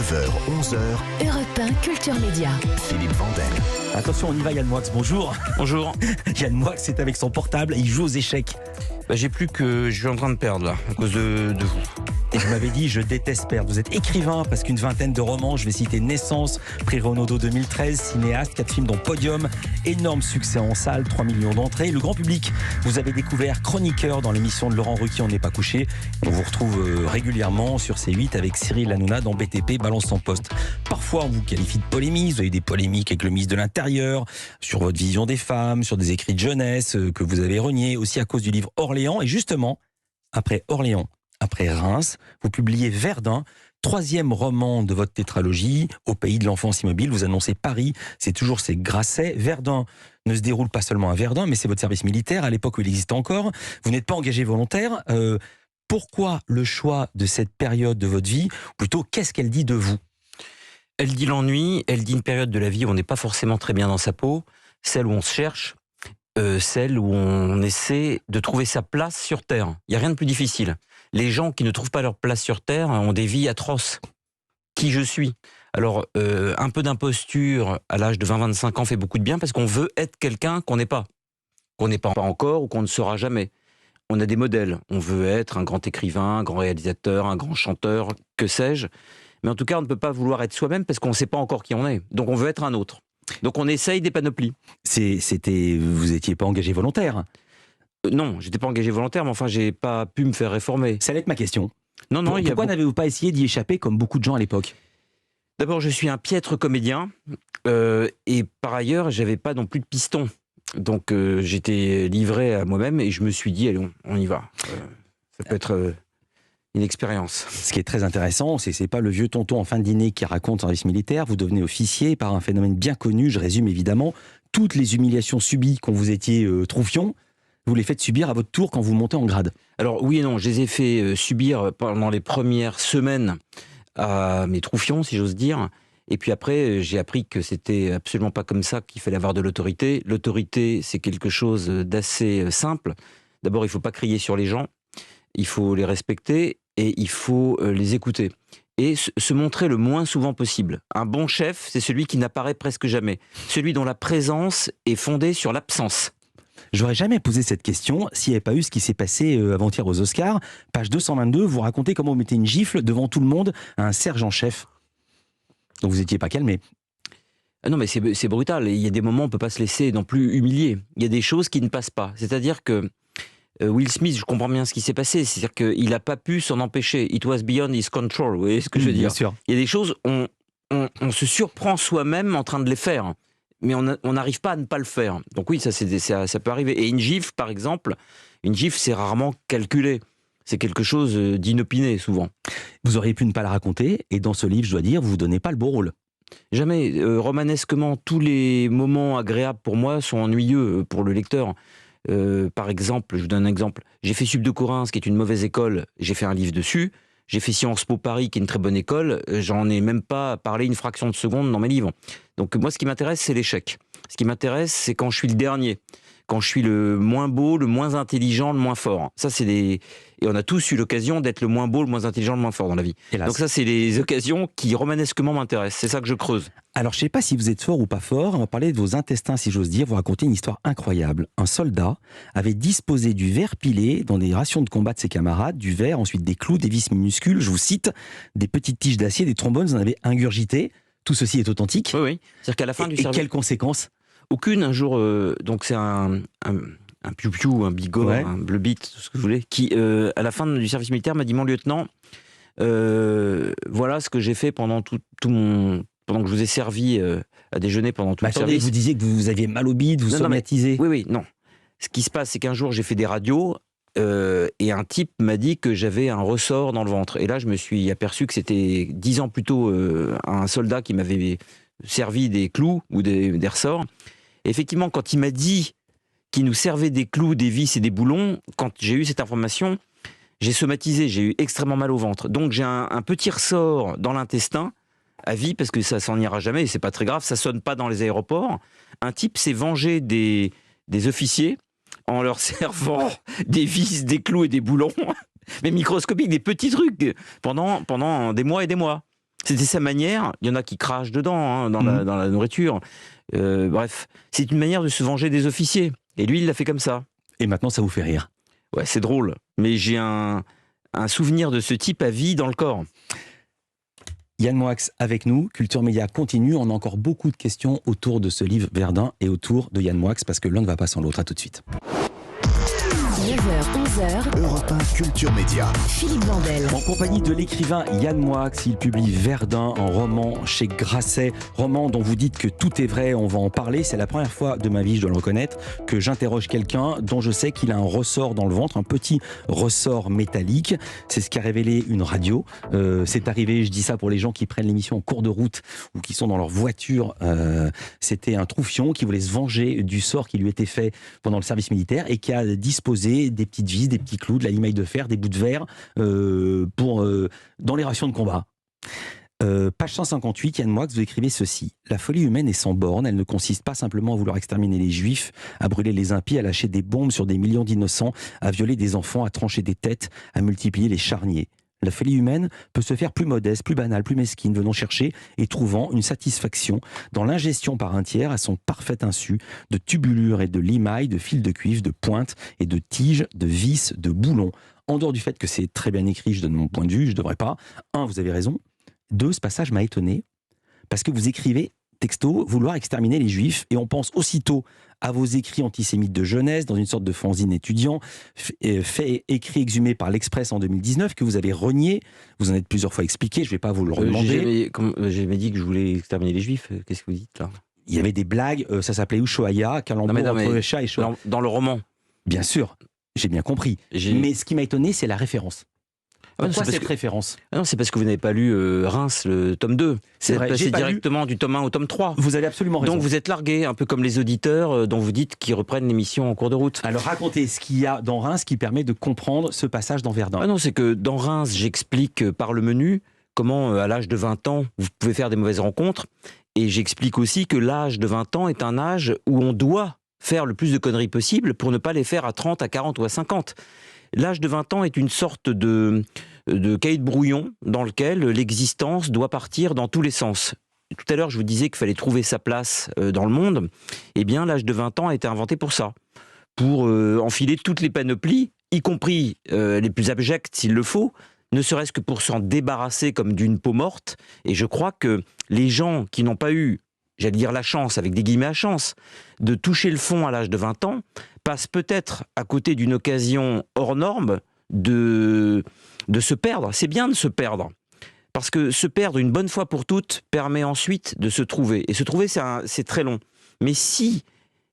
9h, 11h, Europe 1 Culture Média. Philippe Vandel. Attention, on y va, Yann Moix, bonjour. Bonjour. Yann Moix est avec son portable et il joue aux échecs. J'ai plus que je suis en train de perdre là, à cause de vous. Et je m'avais dit, je déteste perdre. Vous êtes écrivain, parce qu'une vingtaine de romans, je vais citer Naissance, Prix Renaudot 2013, cinéaste, 4 films dont Podium, énorme succès en salle, 3 millions d'entrées. Le grand public, vous avez découvert chroniqueur dans l'émission de Laurent Ruquier, On n'est pas couché. On vous retrouve régulièrement sur C8 avec Cyril Hanouna dans BTP, Balance ton poste. Parfois, on vous qualifie de polémiste, vous avez eu des polémiques avec le ministre de l'Intérieur, sur votre vision des femmes, sur des écrits de jeunesse que vous avez reniés, aussi à cause du livre Orléans. Et justement, après Orléans, après Reims, vous publiez Verdun, 3e roman de votre tétralogie, Au pays de l'enfance immobile. Vous annoncez Paris, c'est Grasset. Verdun ne se déroule pas seulement à Verdun, mais c'est votre service militaire, à l'époque où il existe encore. Vous n'êtes pas engagé volontaire. Pourquoi le choix de cette période de votre vie ? Plutôt, qu'est-ce qu'elle dit de vous ? Elle dit l'ennui, elle dit une période de la vie où on n'est pas forcément très bien dans sa peau, celle où on se cherche, celle où on essaie de trouver sa place sur Terre. Il n'y a rien de plus difficile. Les gens qui ne trouvent pas leur place sur Terre ont des vies atroces. Qui je suis ? Alors, un peu d'imposture à l'âge de 20-25 ans fait beaucoup de bien parce qu'on veut être quelqu'un qu'on n'est pas encore ou qu'on ne sera jamais. On a des modèles. On veut être un grand écrivain, un grand réalisateur, un grand chanteur, que sais-je. Mais en tout cas, on ne peut pas vouloir être soi-même parce qu'on ne sait pas encore qui on est. Donc, on veut être un autre. Donc, on essaye des panoplies. Vous n'étiez pas engagé volontaire ? Non, j'étais pas engagé volontaire, mais enfin, j'ai pas pu me faire réformer. Ça allait être ma question. Non, Pourquoi n'avez-vous pas essayé d'y échapper comme beaucoup de gens à l'époque ? D'abord, je suis un piètre comédien, et par ailleurs, j'avais pas non plus de piston. Donc, j'étais livré à moi-même et je me suis dit, allez, on y va. Ça peut être une expérience. Ce qui est très intéressant, c'est pas le vieux tonton en fin de dîner qui raconte son service militaire. Vous devenez officier par un phénomène bien connu. Je résume évidemment toutes les humiliations subies quand vous étiez troufion. Vous les faites subir à votre tour quand vous montez en grade. Alors oui et non, je les ai fait subir pendant les premières semaines à mes troufions, si j'ose dire. Et puis après, j'ai appris que c'était absolument pas comme ça qu'il fallait avoir de l'autorité. L'autorité, c'est quelque chose d'assez simple. D'abord, il faut pas crier sur les gens, il faut les respecter et il faut les écouter. Et se montrer le moins souvent possible. Un bon chef, c'est celui qui n'apparaît presque jamais. Celui dont la présence est fondée sur l'absence. J'aurais jamais posé cette question s'il n'y avait pas eu ce qui s'est passé avant-hier aux Oscars. Page 222, vous racontez comment vous mettez une gifle devant tout le monde à un sergent-chef. Donc vous n'étiez pas calmé. Ah non, mais c'est brutal. Il y a des moments où on ne peut pas se laisser non plus humilier. Il y a des choses qui ne passent pas. C'est-à-dire que Will Smith, je comprends bien ce qui s'est passé. C'est-à-dire qu'il n'a pas pu s'en empêcher. It was beyond his control. Vous voyez ce que je veux dire ? Bien sûr. Il y a des choses, on se surprend soi-même en train de les faire. Mais on n'arrive pas à ne pas le faire. Donc oui, ça peut arriver. Et une gifle, par exemple, c'est rarement calculé. C'est quelque chose d'inopiné, souvent. Vous auriez pu ne pas le raconter, et dans ce livre, je dois dire, vous ne donnez pas le beau rôle. Jamais. Romanesquement, tous les moments agréables pour moi sont ennuyeux pour le lecteur. Par exemple, je vous donne un exemple. J'ai fait Sup de Corinthe, qui est une mauvaise école. J'ai fait un livre dessus. J'ai fait Sciences Po Paris, qui est une très bonne école. J'en ai même pas parlé une fraction de seconde dans mes livres. Donc moi, ce qui m'intéresse, c'est l'échec. Ce qui m'intéresse, c'est quand je suis le dernier. Quand je suis le moins beau, le moins intelligent, le moins fort. Ça, et on a tous eu l'occasion d'être le moins beau, le moins intelligent, le moins fort dans la vie. Hélas. Donc ça, c'est les occasions qui romanesquement m'intéressent. C'est ça que je creuse. Alors, je ne sais pas si vous êtes fort ou pas fort. On va parler de vos intestins, si j'ose dire. Vous racontez une histoire incroyable. Un soldat avait disposé du verre pilé dans des rations de combat de ses camarades, du verre, ensuite des clous, des vis minuscules, je vous cite, des petites tiges d'acier, des trombones, vous en avez ingurgité. Tout ceci est authentique. Oui. C'est-à-dire qu'à la fin du service... Et quelles conséquences ? Aucune. Un jour, donc c'est un piou-piou, un Bigorre, ouais. Un Bleu Beat, tout ce que vous voulez, qui, à la fin du service militaire, m'a dit « Mon lieutenant, voilà ce que j'ai fait pendant pendant que je vous ai servi à déjeuner pendant tout le service. » Vous disiez que vous aviez mal au bide, vous somatisez. Oui, non. Ce qui se passe, c'est qu'un jour, j'ai fait des radios, et un type m'a dit que j'avais un ressort dans le ventre. Et là, je me suis aperçu que c'était 10 ans plus tôt un soldat qui m'avait servi des clous ou des ressorts. Et effectivement, quand il m'a dit qu'il nous servait des clous, des vis et des boulons, quand j'ai eu cette information, j'ai somatisé, j'ai eu extrêmement mal au ventre. Donc j'ai un petit ressort dans l'intestin, à vie, parce que ça s'en ira jamais, et c'est pas très grave, ça sonne pas dans les aéroports. Un type s'est vengé des officiers en leur servant des vis, des clous et des boulons, mais microscopiques, des petits trucs, pendant des mois et des mois. C'était sa manière. Il y en a qui crachent dedans, hein, dans la nourriture. Bref, c'est une manière de se venger des officiers. Et lui, il l'a fait comme ça. Et maintenant, ça vous fait rire. Ouais, c'est drôle. Mais j'ai un souvenir de ce type à vie dans le corps. Yann Moix avec nous, Culture Média continue. On a encore beaucoup de questions autour de ce livre Verdun et autour de Yann Moix, parce que l'un ne va pas sans l'autre. À tout de suite. 9h, 11h. Europe 1 Culture Média. Philippe Vandel. En compagnie de l'écrivain Yann Moix, il publie Verdun, un roman chez Grasset, roman dont vous dites que tout est vrai, on va en parler. C'est la première fois de ma vie, je dois le reconnaître, que j'interroge quelqu'un dont je sais qu'il a un ressort dans le ventre, un petit ressort métallique. C'est ce qu'a révélé une radio. C'est arrivé, je dis ça pour les gens qui prennent l'émission en cours de route ou qui sont dans leur voiture. C'était un troufion qui voulait se venger du sort qui lui était fait pendant le service militaire et qui a disposé des petites vis, des petits clous, de la limaille de fer, des bouts de verre dans les rations de combat. Page 158, Yann Moix, vous écrivez ceci. La folie humaine est sans borne, elle ne consiste pas simplement à vouloir exterminer les juifs, à brûler les impies, à lâcher des bombes sur des millions d'innocents, à violer des enfants, à trancher des têtes, à multiplier les charniers. La folie humaine peut se faire plus modeste, plus banale, plus mesquine, venant chercher et trouvant une satisfaction dans l'ingestion par un tiers à son parfait insu de tubulures et de limailles, de fils de cuivre, de pointes et de tiges, de vis, de boulons. En dehors du fait que c'est très bien écrit, je donne mon point de vue, je ne devrais pas. 1, vous avez raison. 2, ce passage m'a étonné parce que vous écrivez texto vouloir exterminer les juifs et on pense aussitôt à vos écrits antisémites de jeunesse dans une sorte de fanzine étudiant écrit exhumé par l'Express en 2019 que vous avez renié. Vous en êtes plusieurs fois expliqué, je ne vais pas vous le redemander. J'ai jamais dit que je voulais exterminer les juifs. Qu'est-ce que vous dites là? Il y avait des blagues, ça s'appelait Ushuaïa, calembour entre chat et chat. Dans le roman. Bien sûr, j'ai bien compris. Mais ce qui m'a étonné, c'est la référence. Pourquoi cette référence? Non, c'est parce que vous n'avez pas lu Reims, le tome 2. C'est vrai, passé directement du tome 1 au tome 3. Vous avez absolument raison. Donc vous êtes largué, un peu comme les auditeurs dont vous dites qu'ils reprennent l'émission en cours de route. Alors racontez ce qu'il y a dans Reims qui permet de comprendre ce passage dans Verdun. Non, c'est que dans Reims, j'explique par le menu comment, à l'âge de 20 ans, vous pouvez faire des mauvaises rencontres. Et j'explique aussi que l'âge de 20 ans est un âge où on doit faire le plus de conneries possible pour ne pas les faire à 30, à 40 ou à 50. L'âge de 20 ans est une sorte de cahier de brouillon dans lequel l'existence doit partir dans tous les sens. Tout à l'heure, je vous disais qu'il fallait trouver sa place dans le monde. Eh bien, l'âge de 20 ans a été inventé pour ça. Pour enfiler toutes les panoplies, y compris les plus abjectes s'il le faut, ne serait-ce que pour s'en débarrasser comme d'une peau morte. Et je crois que les gens qui n'ont pas eu, j'allais dire la chance, avec des guillemets à chance, de toucher le fond à l'âge de 20 ans, passent peut-être à côté d'une occasion hors norme de se perdre. C'est bien de se perdre. Parce que se perdre une bonne fois pour toutes permet ensuite de se trouver. Et se trouver, c'est très long. Mais si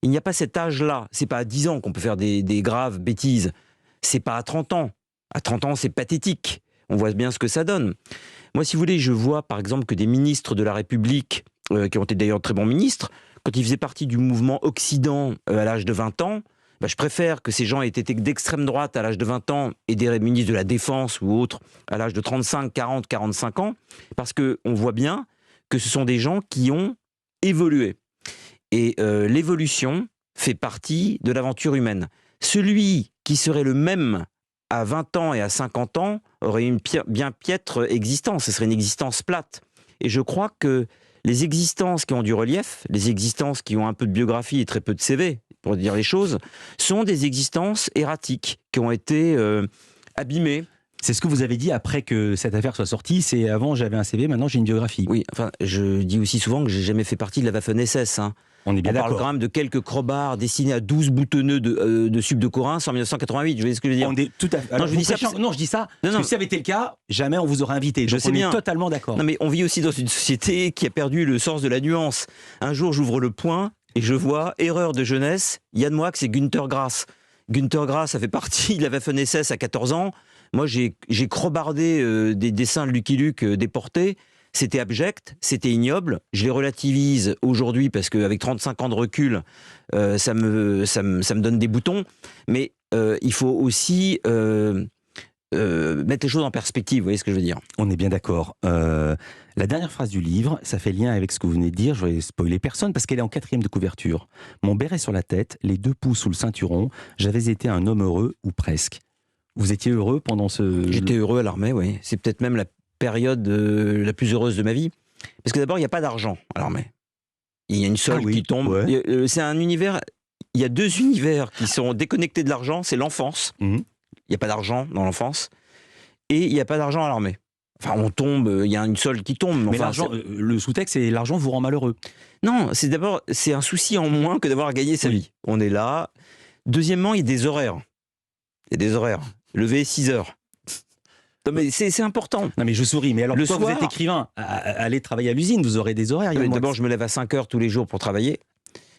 il n'y a pas cet âge-là, c'est pas à 10 ans qu'on peut faire des graves bêtises, c'est pas à 30 ans. À 30 ans, c'est pathétique. On voit bien ce que ça donne. Moi, si vous voulez, je vois par exemple que des ministres de la République, qui ont été d'ailleurs très bons ministres, quand ils faisaient partie du mouvement Occident à l'âge de 20 ans, je préfère que ces gens aient été d'extrême droite à l'âge de 20 ans et des ministres de la Défense ou autres à l'âge de 35, 40, 45 ans, parce qu'on voit bien que ce sont des gens qui ont évolué. Et l'évolution fait partie de l'aventure humaine. Celui qui serait le même à 20 ans et à 50 ans aurait une bien piètre existence. Ce serait une existence plate. Et je crois que les existences qui ont du relief, les existences qui ont un peu de biographie et très peu de CV, pour dire les choses, sont des existences erratiques qui ont été abîmées. C'est ce que vous avez dit après que cette affaire soit sortie, c'est avant j'avais un CV, maintenant j'ai une biographie. Oui, enfin, je dis aussi souvent que j'ai jamais fait partie de la Waffen-SS. On est bien d'accord. On parle quand même de quelques crobards destinés à 12 boutonneux de Sub de Corinth en 1988, vous voyez ce que je veux dire? On est tout à fait... Alors, je dis ça, parce que si ça avait été le cas, jamais on vous aurait invité. Je sais bien. On est totalement d'accord. Non mais on vit aussi dans une société qui a perdu le sens de la nuance. Un jour, j'ouvre Le Point et je vois erreur de jeunesse, Yann Moix et Günter Grass. Günter Grass a fait partie de la Waffen-SS à 14 ans. Moi, j'ai crobardé des dessins de Lucky Luke déportés. C'était abject, c'était ignoble. Je les relativise aujourd'hui parce qu'avec 35 ans de recul, ça me donne des boutons. Mais il faut aussi mettre les choses en perspective, vous voyez ce que je veux dire? On est bien d'accord. La dernière phrase du livre, ça fait lien avec ce que vous venez de dire, je vais spoiler personne parce qu'elle est en 4e de couverture. Mon béret sur la tête, les 2 pouces sous le ceinturon, j'avais été un homme heureux, ou presque. Vous étiez heureux pendant ce... J'étais heureux à l'armée, oui. C'est peut-être même la période la plus heureuse de ma vie. Parce que d'abord, il n'y a pas d'argent à l'armée. Il y a une solde qui tombe. Ouais. C'est un univers. Il y a deux univers qui sont déconnectés de l'argent. C'est l'enfance. Il n'y a pas d'argent dans l'enfance. Et il n'y a pas d'argent à l'armée. Enfin, on tombe, il y a une solde qui tombe. Mais enfin, l'argent, le sous-texte, c'est l'argent vous rend malheureux. Non, c'est un souci en moins que d'avoir gagné sa vie. On est là. Deuxièmement, il y a des horaires. Lever 6 heures. Non, mais c'est important. Non, mais je souris. Mais alors, Le pourquoi soir, vous êtes écrivain, allez travailler à l'usine, vous aurez des horaires. D'abord, je me lève à 5 heures tous les jours pour travailler.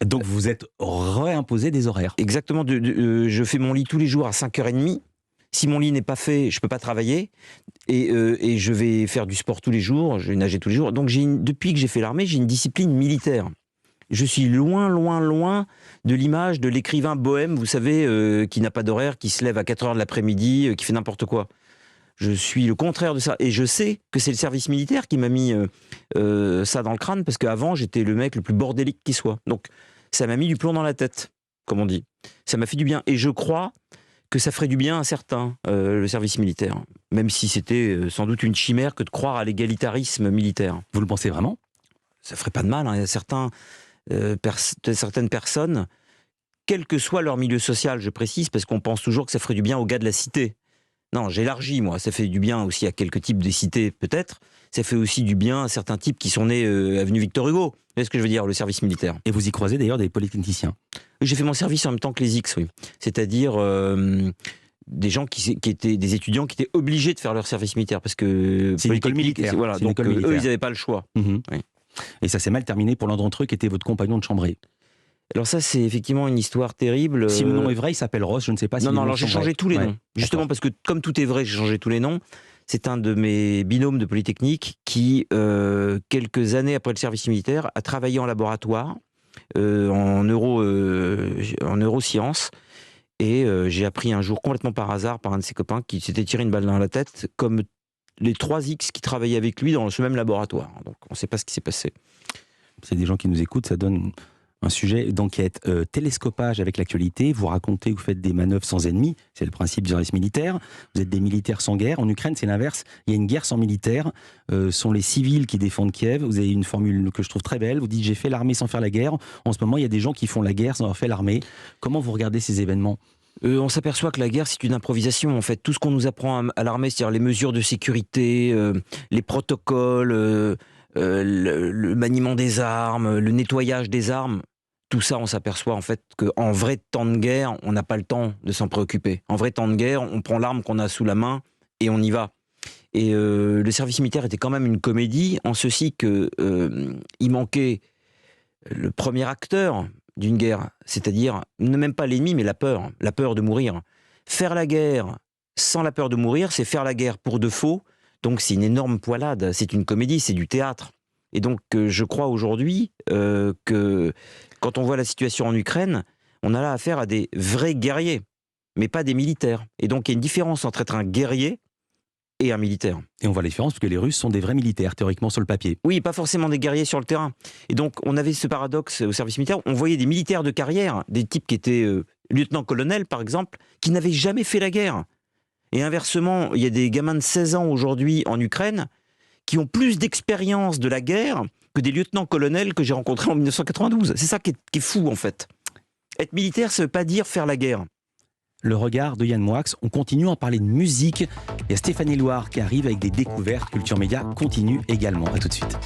Donc, vous êtes réimposé des horaires. Exactement. Je fais mon lit tous les jours à 5h30. Si mon lit n'est pas fait, je ne peux pas travailler. Et je vais faire du sport tous les jours, je vais nager tous les jours. Donc, depuis que j'ai fait l'armée, j'ai une discipline militaire. Je suis loin de l'image de l'écrivain bohème, vous savez, qui n'a pas d'horaire, qui se lève à 4h de l'après-midi, qui fait n'importe quoi. Je suis le contraire de ça. Et je sais que c'est le service militaire qui m'a mis ça dans le crâne, parce qu'avant, j'étais le mec le plus bordélique qui soit. Donc, ça m'a mis du plomb dans la tête, comme on dit. Ça m'a fait du bien. Et je crois que ça ferait du bien à certains, le service militaire. Même si c'était sans doute une chimère que de croire à l'égalitarisme militaire. Vous le pensez vraiment ? Ça ferait pas de mal. Il y a certaines personnes, quel que soit leur milieu social, je précise, parce qu'on pense toujours que ça ferait du bien aux gars de la cité. Non, j'élargis, moi. Ça fait du bien aussi à quelques types de cités, peut-être. Ça fait aussi du bien à certains types qui sont nés avenue Victor Hugo. Vous voyez ce que je veux dire, le service militaire. Et vous y croisez d'ailleurs des polytechniciens. J'ai fait mon service en même temps que les X, oui. C'est-à-dire des gens qui étaient des étudiants qui étaient obligés de faire leur service militaire parce que c'est une école militaire. Voilà, donc eux, ils n'avaient pas le choix. Oui. Et ça s'est mal terminé pour l'un d'entre eux qui était votre compagnon de chambrée. Alors ça, c'est effectivement une histoire terrible. Si le nom est vrai, il s'appelle Ross, je ne sais pas si... Non, alors j'ai changé tous les noms. Justement parce que comme tout est vrai, j'ai changé tous les noms. C'est un de mes binômes de Polytechnique qui, quelques années après le service militaire, a travaillé en laboratoire en neurosciences. Et j'ai appris un jour, complètement par hasard, par un de ses copains qui s'était tiré une balle dans la tête, comme les 3 X qui travaillaient avec lui dans ce même laboratoire. Donc on ne sait pas ce qui s'est passé. C'est des gens qui nous écoutent, ça donne un sujet d'enquête. Télescopage avec l'actualité, vous racontez, vous faites des manœuvres sans ennemis, c'est le principe du service militaire, vous êtes des militaires sans guerre. En Ukraine, c'est l'inverse, il y a une guerre sans militaires, sont les civils qui défendent Kiev. Vous avez une formule que je trouve très belle, vous dites « j'ai fait l'armée sans faire la guerre ». En ce moment, il y a des gens qui font la guerre sans avoir fait l'armée. Comment vous regardez ces événements ? On s'aperçoit que la guerre, c'est une improvisation, en fait. Tout ce qu'on nous apprend à l'armée, c'est-à-dire les mesures de sécurité, les protocoles, le maniement des armes, le nettoyage des armes, tout ça, on s'aperçoit en fait qu'en vrai temps de guerre, on n'a pas le temps de s'en préoccuper. En vrai temps de guerre, on prend l'arme qu'on a sous la main et on y va. Et le service militaire était quand même une comédie, en ceci qu'il manquait le premier acteur d'une guerre, c'est-à-dire ne même pas l'ennemi, mais la peur de mourir. Faire la guerre sans la peur de mourir, c'est faire la guerre pour de faux, donc c'est une énorme poilade, c'est une comédie, c'est du théâtre. Et donc je crois aujourd'hui que quand on voit la situation en Ukraine, on a là affaire à des vrais guerriers, mais pas des militaires. Et donc il y a une différence entre être un guerrier et un militaire. Et on voit la différence parce que les Russes sont des vrais militaires, théoriquement sur le papier. Oui, pas forcément des guerriers sur le terrain. Et donc on avait ce paradoxe au service militaire, on voyait des militaires de carrière, des types qui étaient lieutenant-colonel par exemple, qui n'avaient jamais fait la guerre. Et inversement, il y a des gamins de 16 ans aujourd'hui en Ukraine qui ont plus d'expérience de la guerre que des lieutenants-colonels que j'ai rencontrés en 1992. C'est ça qui est fou, en fait. Être militaire, ça ne veut pas dire faire la guerre. Le regard de Yann Moix, on continue à en parler de musique. Il y a Stéphanie Loire qui arrive avec des découvertes. Culture Média continue également. À tout de suite.